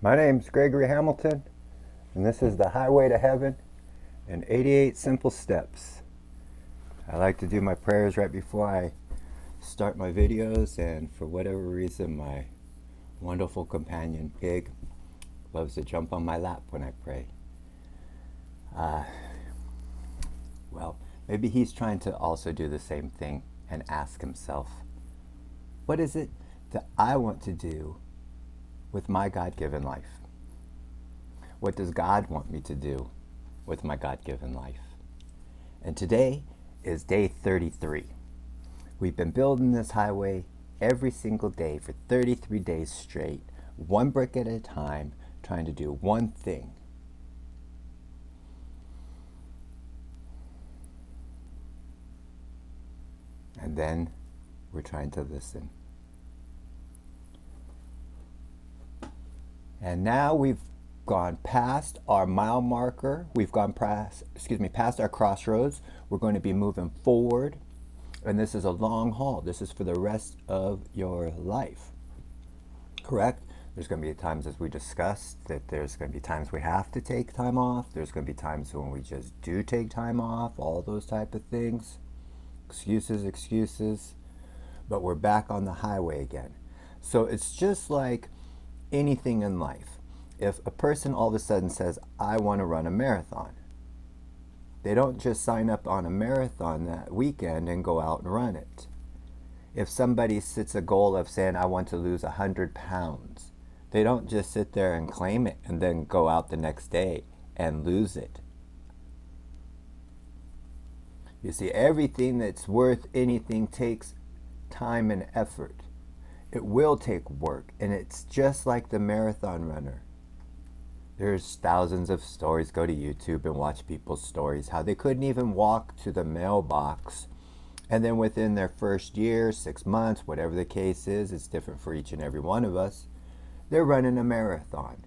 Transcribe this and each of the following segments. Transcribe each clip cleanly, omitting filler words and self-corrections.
My name's Gregory Hamilton, and this is the Highway to Heaven in 88 Simple Steps. I like to do my prayers right before I start my videos, and for whatever reason, my wonderful companion pig loves to jump on my lap when I pray. Well, maybe he's trying to also do the same thing and ask himself, what is it that I want to do with my God-given life? What does God want me to do with my God-given life? And today is day 33. We've been building this highway every single day for 33 days straight, one brick at a time, trying to do one thing. And then we're trying to listen. And now we've gone past our mile marker. We've gone past our crossroads. We're going to be moving forward. And this is a long haul. This is for the rest of your life. Correct? There's going to be times, as we discussed, that there's going to be times we have to take time off. There's going to be times when we just do take time off, all those type of things. Excuses. But we're back on the highway again. So it's just like anything in life. If a person all of a sudden says, I want to run a marathon, they don't just sign up on a marathon that weekend and go out and run it. If somebody sets a goal of saying, I want to lose 100 pounds, they don't just sit there and claim it and then go out the next day and lose it. You see, everything that's worth anything takes time and effort. It will take work, and it's just like the marathon runner. There's thousands of stories. Go to YouTube and watch people's stories, how they couldn't even walk to the mailbox. And then within their first year, 6 months, whatever the case is, it's different for each and every one of us, they're running a marathon.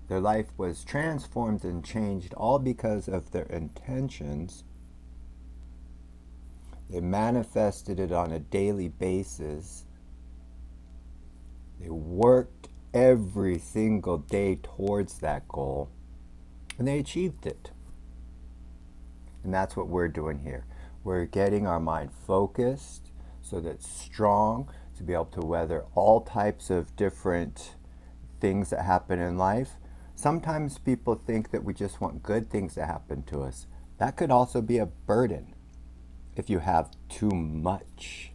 Their life was transformed and changed all because of their intentions. They manifested it on a daily basis. They worked every single day towards that goal, and they achieved it. And that's what we're doing here. We're getting our mind focused so that it's strong to be able to weather all types of different things that happen in life. Sometimes people think that we just want good things to happen to us. That could also be a burden if you have too much.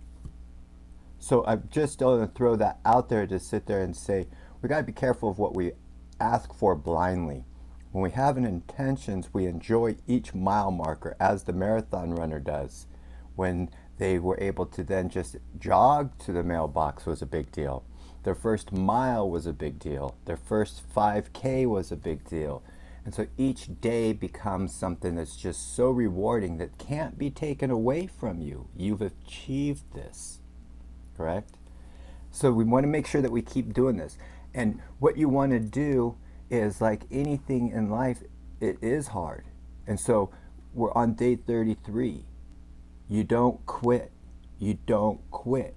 So I'm just going to throw that out there to sit there and say, we got to be careful of what we ask for blindly. When we have an intentions, we enjoy each mile marker, as the marathon runner does. When they were able to then just jog to the mailbox was a big deal. Their first mile was a big deal. Their first 5K was a big deal. And so each day becomes something that's just so rewarding that can't be taken away from you. You've achieved this. Correct? So we want to make sure that we keep doing this. And what you want to do is, like anything in life, it is hard. And so we're on day 33. You don't quit. You don't quit.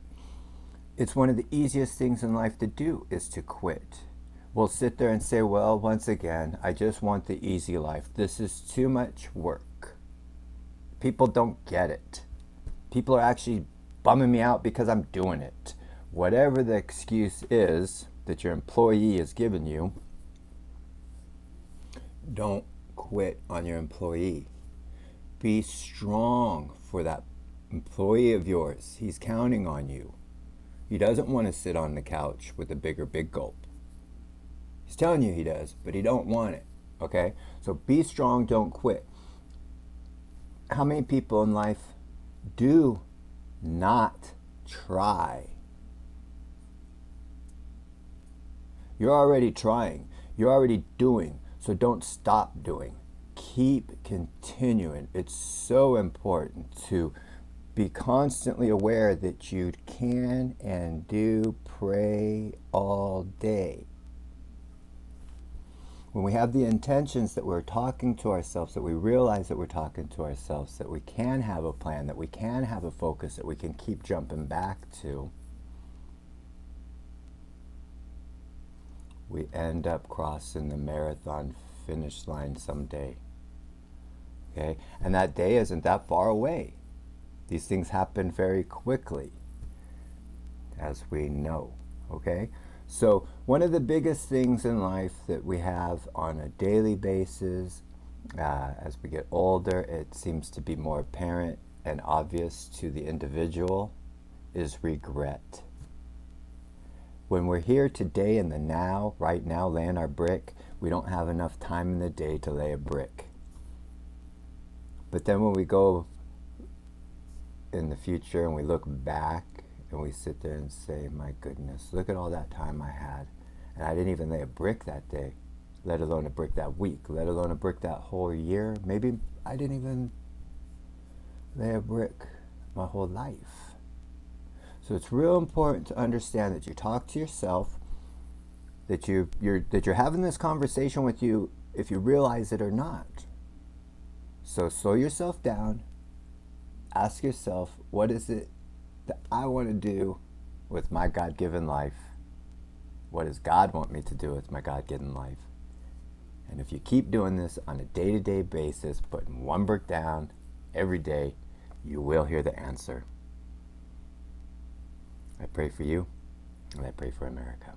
It's one of the easiest things in life to do, is to quit. We'll sit there and say, well, once again, I just want the easy life. This is too much work. People don't get it. People are actually bumming me out because I'm doing it. Whatever the excuse is that your employee is giving you, don't quit on your employee. Be strong for that employee of yours. He's counting on you. He doesn't want to sit on the couch with a big gulp. He's telling you he does, but he don't want it. Okay? So be strong, don't quit. How many people in life do not try? You're already trying. You're already doing. So don't stop doing. Keep continuing. It's so important to be constantly aware that you can and do pray all day. When we have the intentions that we're talking to ourselves, that we realize that we're talking to ourselves, that we can have a plan, that we can have a focus, that we can keep jumping back to, we end up crossing the marathon finish line someday. Okay? And that day isn't that far away. These things happen very quickly, as we know. Okay? So, one of the biggest things in life that we have on a daily basis, as we get older, it seems to be more apparent and obvious to the individual, is regret. When we're here today in the now, right now, laying our brick, we don't have enough time in the day to lay a brick. But then when we go in the future and we look back and we sit there and say, my goodness, look at all that time I had. And I didn't even lay a brick that day, let alone a brick that week, let alone a brick that whole year. Maybe I didn't even lay a brick my whole life. So it's real important to understand that you talk to yourself, that you're having this conversation with you if you realize it or not. So slow yourself down. Ask yourself, what is it that I want to do with my God-given life? What does God want me to do with my God-given life? And if you keep doing this on a day-to-day basis, putting one brick down every day, you will hear the answer. I pray for you, and I pray for America.